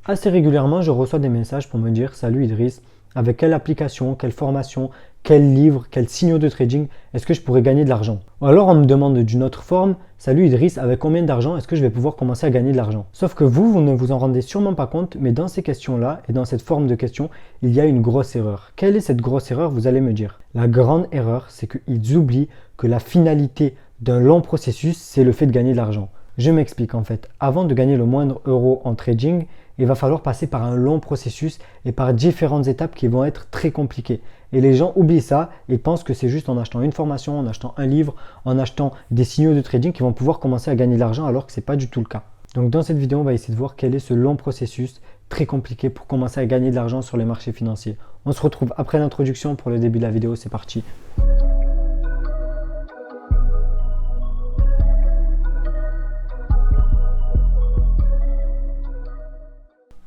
Assez régulièrement, je reçois des messages pour me dire « Salut Idriss, avec quelle application, quelle formation, quel livre, quel signaux de trading est-ce que je pourrais gagner de l'argent ?» Ou alors on me demande d'une autre forme « Salut Idriss, avec combien d'argent est-ce que je vais pouvoir commencer à gagner de l'argent ?» Sauf que vous ne vous en rendez sûrement pas compte, mais dans ces questions-là et dans cette forme de question, il y a une grosse erreur. Quelle est cette grosse erreur, vous allez me dire? La grande erreur, c'est qu'ils oublient que la finalité d'un long processus, c'est le fait de gagner de l'argent. Je m'explique en fait. Avant de gagner le moindre euro en trading, il va falloir passer par un long processus et par différentes étapes qui vont être très compliquées. Et les gens oublient ça et pensent que c'est juste en achetant une formation, en achetant un livre, en achetant des signaux de trading qu'ils vont pouvoir commencer à gagner de l'argent alors que ce n'est pas du tout le cas. Donc dans cette vidéo, on va essayer de voir quel est ce long processus très compliqué pour commencer à gagner de l'argent sur les marchés financiers. On se retrouve après l'introduction pour le début de la vidéo, c'est parti.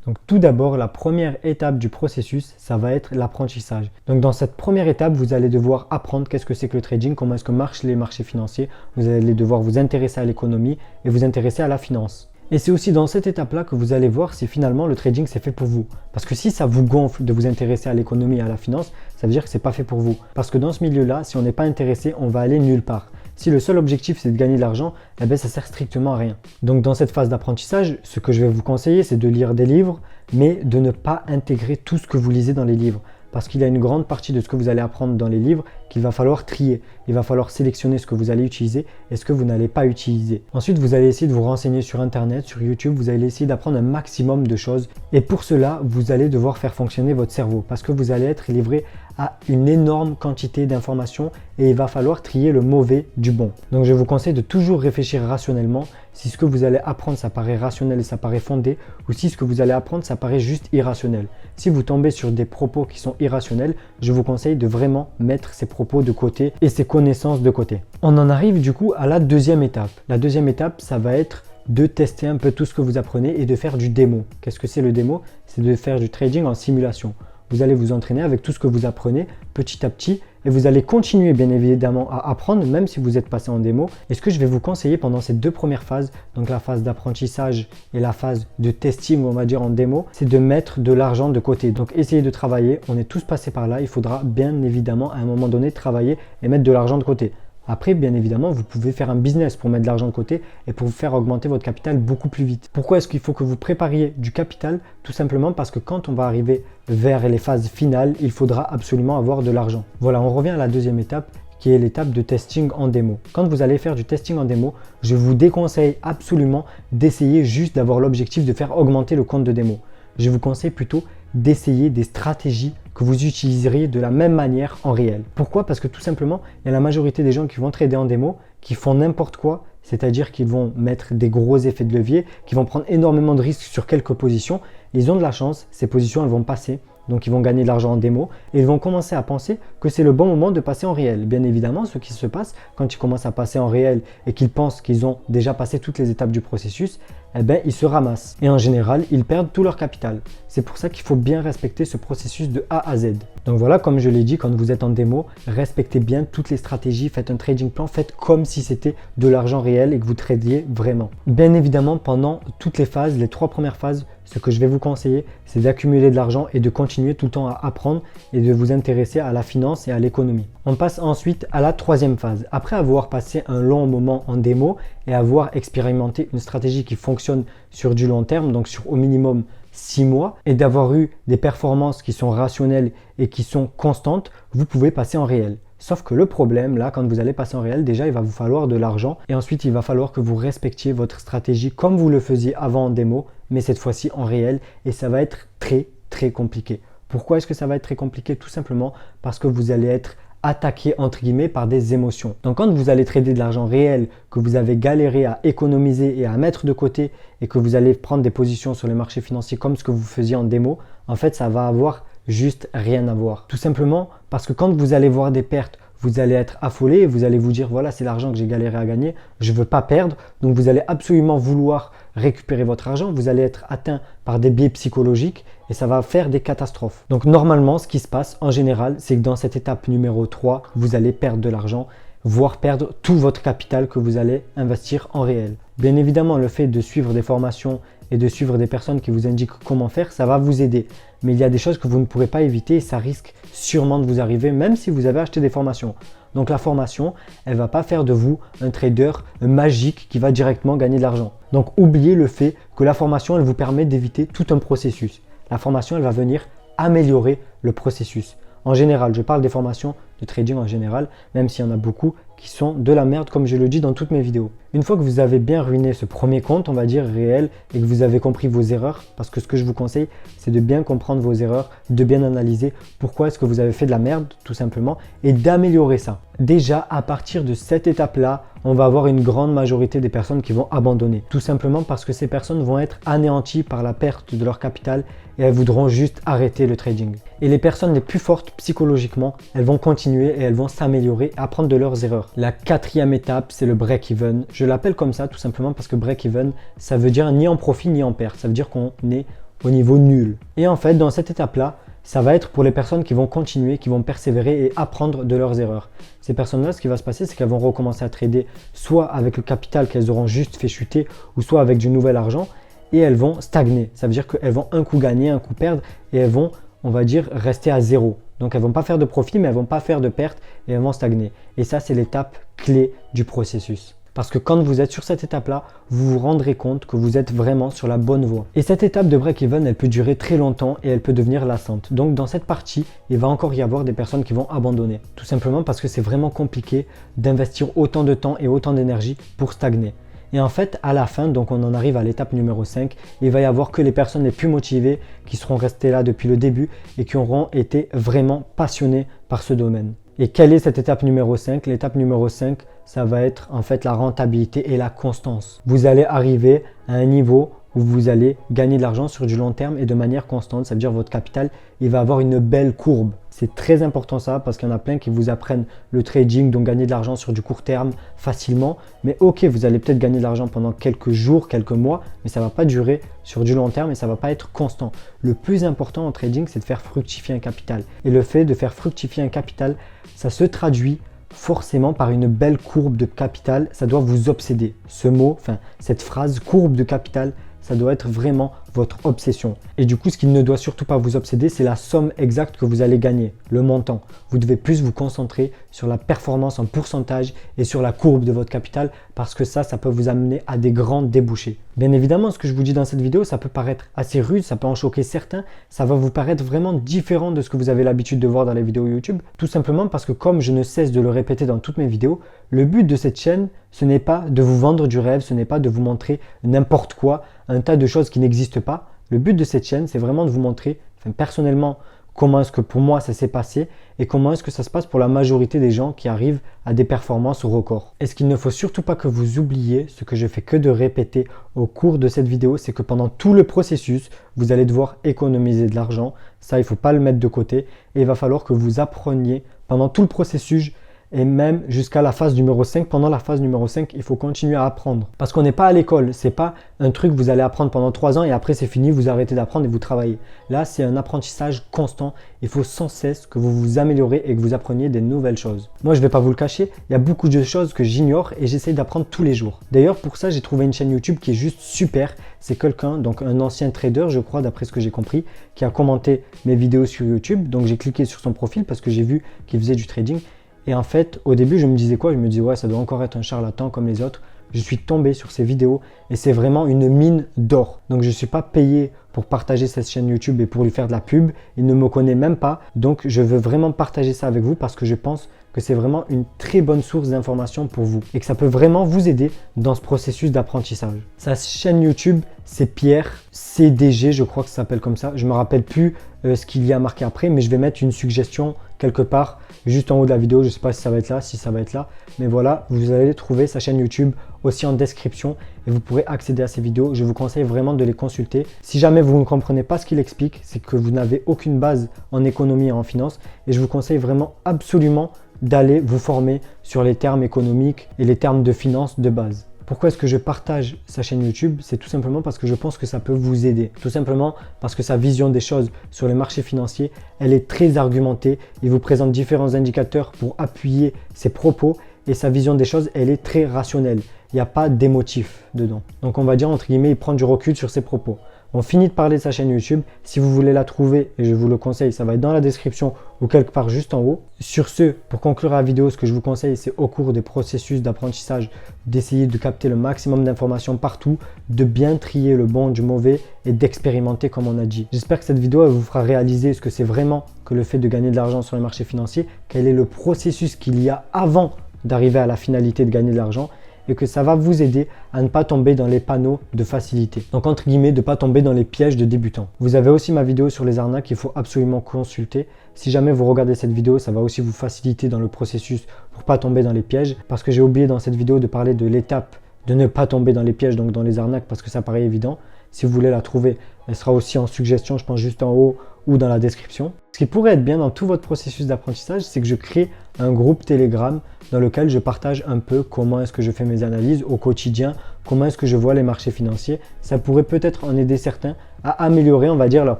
Donc tout d'abord, la première étape du processus, ça va être l'apprentissage. Donc dans cette première étape, vous allez devoir apprendre qu'est-ce que c'est que le trading, comment est-ce que marchent les marchés financiers. Vous allez devoir vous intéresser à l'économie et vous intéresser à la finance. Et c'est aussi dans cette étape-là que vous allez voir si finalement le trading c'est fait pour vous. Parce que si ça vous gonfle de vous intéresser à l'économie et à la finance, ça veut dire que c'est pas fait pour vous. Parce que dans ce milieu-là, si on n'est pas intéressé, on va aller nulle part. Si le seul objectif c'est de gagner de l'argent, eh bien ça sert strictement à rien. Donc dans cette phase d'apprentissage, ce que je vais vous conseiller, c'est de lire des livres, mais de ne pas intégrer tout ce que vous lisez dans les livres. Parce qu'il y a une grande partie de ce que vous allez apprendre dans les livres qu'il va falloir trier. Il va falloir sélectionner ce que vous allez utiliser et ce que vous n'allez pas utiliser. Ensuite, vous allez essayer de vous renseigner sur Internet, sur YouTube. Vous allez essayer d'apprendre un maximum de choses. Et pour cela, vous allez devoir faire fonctionner votre cerveau parce que vous allez être livré à une énorme quantité d'informations et il va falloir trier le mauvais du bon. Donc je vous conseille de toujours réfléchir rationnellement si ce que vous allez apprendre ça paraît rationnel et ça paraît fondé ou si ce que vous allez apprendre ça paraît juste irrationnel. Si vous tombez sur des propos qui sont irrationnels, je vous conseille de vraiment mettre ces propos de côté et ces connaissances de côté. On en arrive du coup à la deuxième étape. La deuxième étape, ça va être de tester un peu tout ce que vous apprenez et de faire du démo. Qu'est-ce que c'est le démo? C'est de faire du trading en simulation. Vous allez vous entraîner avec tout ce que vous apprenez petit à petit et vous allez continuer bien évidemment à apprendre même si vous êtes passé en démo. Et ce que je vais vous conseiller pendant ces deux premières phases, donc la phase d'apprentissage et la phase de testing, on va dire en démo, c'est de mettre de l'argent de côté. Donc essayez de travailler, on est tous passés par là, il faudra bien évidemment à un moment donné travailler et mettre de l'argent de côté. Après, bien évidemment, vous pouvez faire un business pour mettre de l'argent de côté et pour vous faire augmenter votre capital beaucoup plus vite. Pourquoi est-ce qu'il faut que vous prépariez du capital? Tout simplement parce que quand on va arriver vers les phases finales, il faudra absolument avoir de l'argent. Voilà, on revient à la deuxième étape qui est l'étape de testing en démo. Quand vous allez faire du testing en démo, je vous déconseille absolument d'essayer juste d'avoir l'objectif de faire augmenter le compte de démo. Je vous conseille plutôt d'essayer des stratégies que vous utiliseriez de la même manière en réel. Pourquoi? Parce que tout simplement, il y a la majorité des gens qui vont trader en démo, qui font n'importe quoi, c'est-à-dire qu'ils vont mettre des gros effets de levier, qui vont prendre énormément de risques sur quelques positions. Ils ont de la chance, ces positions elles vont passer, donc ils vont gagner de l'argent en démo et ils vont commencer à penser que c'est le bon moment de passer en réel. Bien évidemment, ce qui se passe quand ils commencent à passer en réel et qu'ils pensent qu'ils ont déjà passé toutes les étapes du processus, eh bien, ils se ramassent. Et en général, ils perdent tout leur capital. C'est pour ça qu'il faut bien respecter ce processus de A à Z. Donc voilà, comme je l'ai dit, quand vous êtes en démo, respectez bien toutes les stratégies, faites un trading plan, faites comme si c'était de l'argent réel et que vous tradiez vraiment. Bien évidemment, pendant toutes les phases, les trois premières phases, ce que je vais vous conseiller, c'est d'accumuler de l'argent et de continuer tout le temps à apprendre et de vous intéresser à la finance et à l'économie. On passe ensuite à la troisième phase. Après avoir passé un long moment en démo et avoir expérimenté une stratégie qui fonctionne sur du long terme, donc sur au minimum 6 mois, et d'avoir eu des performances qui sont rationnelles et qui sont constantes, vous pouvez passer en réel. Sauf que le problème, là, quand vous allez passer en réel, déjà, il va vous falloir de l'argent et ensuite, il va falloir que vous respectiez votre stratégie comme vous le faisiez avant en démo, mais cette fois-ci en réel et ça va être très compliqué. Pourquoi est-ce que ça va être très compliqué? Tout simplement parce que vous allez être attaqué entre guillemets par des émotions. Donc quand vous allez trader de l'argent réel, que vous avez galéré à économiser et à mettre de côté et que vous allez prendre des positions sur les marchés financiers comme ce que vous faisiez en démo, en fait ça va avoir juste rien à voir. Tout simplement parce que quand vous allez voir des pertes, vous allez être affolé et vous allez vous dire voilà, c'est l'argent que j'ai galéré à gagner, je ne veux pas perdre. Donc vous allez absolument vouloir récupérer votre argent, vous allez être atteint par des biais psychologiques et ça va faire des catastrophes. Donc normalement, ce qui se passe en général, c'est que dans cette étape numéro 3, vous allez perdre de l'argent, voire perdre tout votre capital que vous allez investir en réel. Bien évidemment, le fait de suivre des formations et de suivre des personnes qui vous indiquent comment faire, ça va vous aider. Mais il y a des choses que vous ne pourrez pas éviter et ça risque sûrement de vous arriver même si vous avez acheté des formations. Donc la formation, elle ne va pas faire de vous un trader magique qui va directement gagner de l'argent. Donc oubliez le fait que la formation, elle vous permet d'éviter tout un processus. La formation, elle va venir améliorer le processus. En général, je parle des formations de trading en général, même s'il y en a beaucoup qui sont de la merde comme je le dis dans toutes mes vidéos. Une fois que vous avez bien ruiné ce premier compte, on va dire réel, et que vous avez compris vos erreurs, parce que ce que je vous conseille, c'est de bien comprendre vos erreurs, de bien analyser pourquoi est-ce que vous avez fait de la merde, tout simplement, et d'améliorer ça. Déjà, à partir de cette étape-là, on va avoir une grande majorité des personnes qui vont abandonner. Tout simplement parce que ces personnes vont être anéanties par la perte de leur capital et elles voudront juste arrêter le trading. Et les personnes les plus fortes psychologiquement, elles vont continuer et elles vont s'améliorer, apprendre de leurs erreurs. La quatrième étape, c'est le break-even. Je l'appelle comme ça tout simplement parce que break-even, ça veut dire ni en profit ni en perte. Ça veut dire qu'on est au niveau nul. Et en fait, dans cette étape-là, ça va être pour les personnes qui vont continuer, qui vont persévérer et apprendre de leurs erreurs. Ces personnes-là, ce qui va se passer, c'est qu'elles vont recommencer à trader soit avec le capital qu'elles auront juste fait chuter ou soit avec du nouvel argent et elles vont stagner. Ça veut dire qu'elles vont un coup gagner, un coup perdre et elles vont, on va dire, rester à zéro. Donc elles ne vont pas faire de profit, mais elles ne vont pas faire de perte et elles vont stagner. Et ça, c'est l'étape clé du processus. Parce que quand vous êtes sur cette étape-là, vous vous rendrez compte que vous êtes vraiment sur la bonne voie. Et cette étape de break-even, elle peut durer très longtemps et elle peut devenir lassante. Donc dans cette partie, il va encore y avoir des personnes qui vont abandonner. Tout simplement parce que c'est vraiment compliqué d'investir autant de temps et autant d'énergie pour stagner. Et en fait, à la fin, donc on en arrive à l'étape numéro 5, il va y avoir que les personnes les plus motivées qui seront restées là depuis le début et qui auront été vraiment passionnées par ce domaine. Et quelle est cette étape numéro 5? L'étape numéro 5, ça va être en fait la rentabilité et la constance. Vous allez arriver à un niveau où vous allez gagner de l'argent sur du long terme et de manière constante. Ça veut dire votre capital, il va avoir une belle courbe. C'est très important ça parce qu'il y en a plein qui vous apprennent le trading, donc gagner de l'argent sur du court terme facilement. Mais ok, vous allez peut-être gagner de l'argent pendant quelques jours, quelques mois, mais ça ne va pas durer sur du long terme et ça ne va pas être constant. Le plus important en trading, c'est de faire fructifier un capital. Et le fait de faire fructifier un capital, ça se traduit forcément par une belle courbe de capital. Ça doit vous obséder. Ce mot, cette phrase courbe de capital, ça doit être vraiment votre obsession. Et du coup, ce qui ne doit surtout pas vous obséder, c'est la somme exacte que vous allez gagner, le montant. Vous devez plus vous concentrer sur la performance en pourcentage et sur la courbe de votre capital parce que ça peut vous amener à des grands débouchés. Bien évidemment, ce que je vous dis dans cette vidéo, ça peut paraître assez rude, ça peut en choquer certains, ça va vous paraître vraiment différent de ce que vous avez l'habitude de voir dans les vidéos YouTube, tout simplement parce que comme je ne cesse de le répéter dans toutes mes vidéos, le but de cette chaîne, ce n'est pas de vous vendre du rêve, ce n'est pas de vous montrer n'importe quoi, un tas de choses qui n'existent pas. Le but de cette chaîne, c'est vraiment de vous montrer, personnellement, comment est-ce que pour moi ça s'est passé et comment est-ce que ça se passe pour la majorité des gens qui arrivent à des performances au record. Et ce qu'il ne faut surtout pas que vous oubliez, ce que je fais que de répéter au cours de cette vidéo, c'est que pendant tout le processus, vous allez devoir économiser de l'argent. Ça, il ne faut pas le mettre de côté et il va falloir que vous appreniez pendant tout le processus et même jusqu'à la phase numéro 5. Pendant la phase numéro 5, il faut continuer à apprendre. Parce qu'on n'est pas à l'école, c'est pas un truc que vous allez apprendre pendant 3 ans et après c'est fini, vous arrêtez d'apprendre et vous travaillez. Là, c'est un apprentissage constant. Il faut sans cesse que vous vous améliorez et que vous appreniez des nouvelles choses. Moi, je ne vais pas vous le cacher, il y a beaucoup de choses que j'ignore et j'essaie d'apprendre tous les jours. D'ailleurs, pour ça, j'ai trouvé une chaîne YouTube qui est juste super. C'est quelqu'un, donc un ancien trader, je crois, d'après ce que j'ai compris, qui a commenté mes vidéos sur YouTube. Donc, j'ai cliqué sur son profil parce que j'ai vu qu'il faisait du trading. Et en fait, au début, je me disais quoi? Je me disais, ouais, ça doit encore être un charlatan comme les autres. Je suis tombé sur ces vidéos et c'est vraiment une mine d'or. Donc, je ne suis pas payé pour partager cette chaîne YouTube et pour lui faire de la pub. Il ne me connaît même pas. Donc, je veux vraiment partager ça avec vous parce que je pense que c'est vraiment une très bonne source d'information pour vous et que ça peut vraiment vous aider dans ce processus d'apprentissage. Sa chaîne YouTube, c'est Pierre CDG, je crois que ça s'appelle comme ça. Je ne me rappelle plus ce qu'il y a marqué après, mais je vais mettre une suggestion quelque part juste en haut de la vidéo. Je ne sais pas si ça va être là, si ça va être là. Mais voilà, vous allez trouver sa chaîne YouTube aussi en description et vous pourrez accéder à ces vidéos. Je vous conseille vraiment de les consulter. Si jamais vous ne comprenez pas ce qu'il explique, c'est que vous n'avez aucune base en économie et en finance. Et je vous conseille vraiment absolument d'aller vous former sur les termes économiques et les termes de finance de base. Pourquoi est-ce que je partage sa chaîne YouTube? C'est tout simplement parce que je pense que ça peut vous aider. Tout simplement parce que sa vision des choses sur les marchés financiers, elle est très argumentée. Il vous présente différents indicateurs pour appuyer ses propos et sa vision des choses, elle est très rationnelle. il n'y a pas d'émotif dedans. Donc on va dire entre guillemets, il prend du recul sur ses propos. On finit de parler de sa chaîne YouTube. Si vous voulez la trouver, et je vous le conseille, ça va être dans la description ou quelque part juste en haut. Sur ce, pour conclure la vidéo, ce que je vous conseille, c'est au cours des processus d'apprentissage, d'essayer de capter le maximum d'informations partout, de bien trier le bon du mauvais et d'expérimenter comme on a dit. J'espère que cette vidéo elle vous fera réaliser ce que c'est vraiment que le fait de gagner de l'argent sur les marchés financiers, quel est le processus qu'il y a avant d'arriver à la finalité de gagner de l'argent, et que ça va vous aider à ne pas tomber dans les panneaux de facilité. Donc entre guillemets, de ne pas tomber dans les pièges de débutants. Vous avez aussi ma vidéo sur les arnaques qu'il faut absolument consulter. Si jamais vous regardez cette vidéo, ça va aussi vous faciliter dans le processus pour ne pas tomber dans les pièges. Parce que j'ai oublié dans cette vidéo de parler de l'étape de ne pas tomber dans les pièges, donc dans les arnaques, parce que ça paraît évident. Si vous voulez la trouver, elle sera aussi en suggestion, je pense juste en haut ou dans la description. Ce qui pourrait être bien dans tout votre processus d'apprentissage, c'est que je crée un groupe Telegram dans lequel je partage un peu comment est-ce que je fais mes analyses au quotidien, comment est-ce que je vois les marchés financiers. Ça pourrait peut-être en aider certains à améliorer, on va dire, leur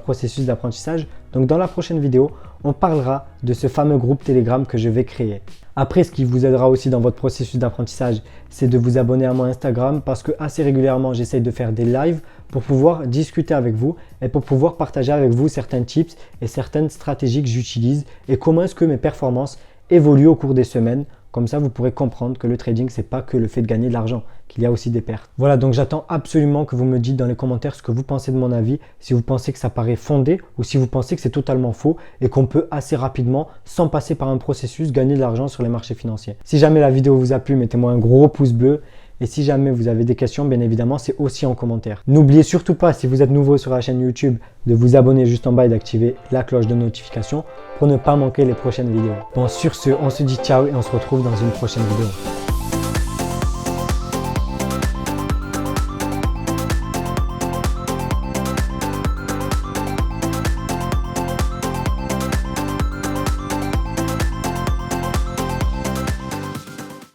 processus d'apprentissage. Donc dans la prochaine vidéo, on parlera de ce fameux groupe Telegram que je vais créer. Après, ce qui vous aidera aussi dans votre processus d'apprentissage, c'est de vous abonner à mon Instagram parce que assez régulièrement, j'essaye de faire des lives pour pouvoir discuter avec vous et pour pouvoir partager avec vous certains tips et certaines stratégies que j'utilise et comment est-ce que mes performances évoluent au cours des semaines. Comme ça, vous pourrez comprendre que le trading, c'est pas que le fait de gagner de l'argent, qu'il y a aussi des pertes. Voilà, donc j'attends absolument que vous me dites dans les commentaires ce que vous pensez de mon avis, si vous pensez que ça paraît fondé ou si vous pensez que c'est totalement faux et qu'on peut assez rapidement, sans passer par un processus, gagner de l'argent sur les marchés financiers. Si jamais la vidéo vous a plu, mettez-moi un gros pouce bleu. Et si jamais vous avez des questions, bien évidemment, c'est aussi en commentaire. N'oubliez surtout pas, si vous êtes nouveau sur la chaîne YouTube, de vous abonner juste en bas et d'activer la cloche de notification pour ne pas manquer les prochaines vidéos. Bon, sur ce, on se dit ciao et on se retrouve dans une prochaine vidéo.